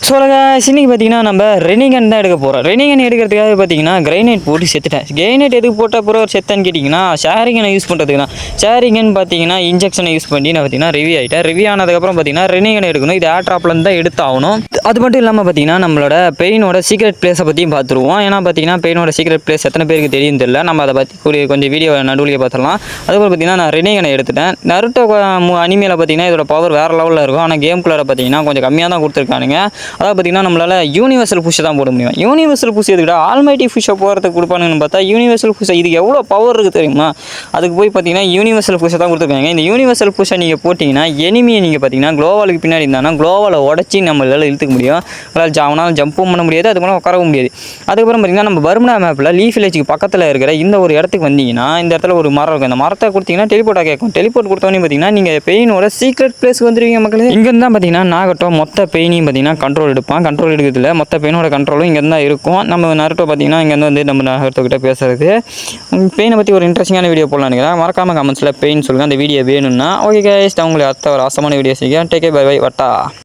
இன்னைக்கு பார்த்தீங்கன்னா நம்ம ரெனிகன் தான் எடுக்க போகிறோம். ரெனிகன் எடுக்கிறதுக்காக பார்த்தீங்கன்னா கிரைனைட் போட்டு செத்துட்டேன். கிரைனைட் எதுக்கு போட்டால் அப்புறம் ஒரு செத்தன்னு கேட்டிங்கன்னா ஷேரிங்கனை யூஸ் பண்ணுறதுக்கு தான். ஷேரிங்கன் பார்த்தீங்கன்னா இன்ஜெக்ஷனை யூஸ் பண்ணி நான் பார்த்தீங்கன்னா ரிவ்யூ ஆகிட்டேன். ரிவ்யூ ஆனதுக்கப்புறம் பார்த்தீங்கன்னா ரெனிகன் எடுக்கணும். இது ஏர்ட்ராப்லேருந்து தான் எடுத்தாகணும். அது மட்டும் இல்லாமல் பார்த்தீங்கன்னா நம்மளோட பெயினோட சீக்ரெட் பிளேஸை பற்றியும் பார்த்துருவோம். ஏன்னா பார்த்தீங்கன்னா பெயினோட சீக்ரெட் பிளேஸ் எத்தனை பேருக்கு தெரியும் தெரியல. நம்ம அதை பற்றி கொஞ்சம் வீடியோ நடுவில் பார்த்துடலாம். அதுக்கப்புறம் பார்த்தீங்கன்னா நான் ரெனிகனை எடுத்துட்டேன். நருட்டோ அனிமேல பார்த்தீங்கன்னா இதோட பவர் வேறு லெவலில் இருக்கும். ஆனால் கேம் குள்ளே பார்த்தீங்கன்னா கொஞ்சம் கம்மியாக தான் கொடுத்துருக்கானுங்க. அதாவது பார்த்தீங்கன்னா நம்மளால் யூனிவர்சல் புஷ் தான் போட முடியும். யூனிவர்சல் புஷ் எதுக்கிட்ட ஆல்மைட்டி புஷ்ஷை போகிறதுக்கு கொடுப்பானுங்கன்னு பார்த்தா யூனிவர்சல் புஷ் இதுக்கு எவ்வளோ பவர் இருக்குது தெரியுமா? அதுக்கு போய் பார்த்தீங்கன்னா யூனிவர்சல் புஷ்ஷை தான் கொடுத்துருக்காங்க. இந்த யூனிவர்சல் புஷ்ஷை நீங்கள் போட்டிங்கன்னா எனிமியை நீங்கள் பார்த்தீங்கன்னா குளோவாலுக்கு பின்னாடி இருந்தாங்கன்னா குளோவாலை உடச்சி நம்மளால் இழுத்துக்க முடியும். அதாவது அவனால் ஜம்பும் பண்ண முடியாது, அது போல் உட்காரவும் முடியாது. அதுக்கப்புறம் பார்த்தீங்கன்னா நம்ம பர்முடா மேப்பில் லீஃப் வில்லேஜுக்கு பக்கத்தில் இருக்கிற இந்த ஒரு இடத்துக்கு வந்தீங்கன்னா இந்த இடத்துல ஒரு மரம் இருக்கும். இந்த மரத்தை கொடுத்தீங்கன்னா டெலிபோர்ட்டாக கேட்கும். டெலிபோர்ட் கொடுத்தோன்னே பார்த்தீங்கன்னா நீங்கள் பெயினோட சீக்ரெட் பிளேஸ்க்கு வந்துடுவீங்க மக்களே. இங்கேருந்து தான் பார்த்தீங்கன்னா நாகட்டோ மொத்த பெயினையும் பார்த்தீங்கன்னா கண்ட்ரோல் எடுப்பான். கண்ட்ரோல் எடுக்கிறதுல மொத்த பெயினோட கண்ட்ரோலும் இங்கே தான் இருக்கும். நம்ம நருட்டோ பார்த்தீங்கன்னா இங்கேருந்து வந்து நம்ம நாகட்டோ கிட்ட பேசுறது பெயினை பற்றி ஒரு இன்ட்ரெஸ்டிங்கான வீடியோ போடலான்னு நினைக்கிறேன். மறக்காமல் கமெண்ட்ஸில் பெயின் சொல்லுங்கள். அந்த வீடியோ வேணும்னா ஓகே கைஸ், நான் உங்களை அடுத்த ஒரு ஆசமான வீடியோ செய்ய டேக் பை பை வட்டா.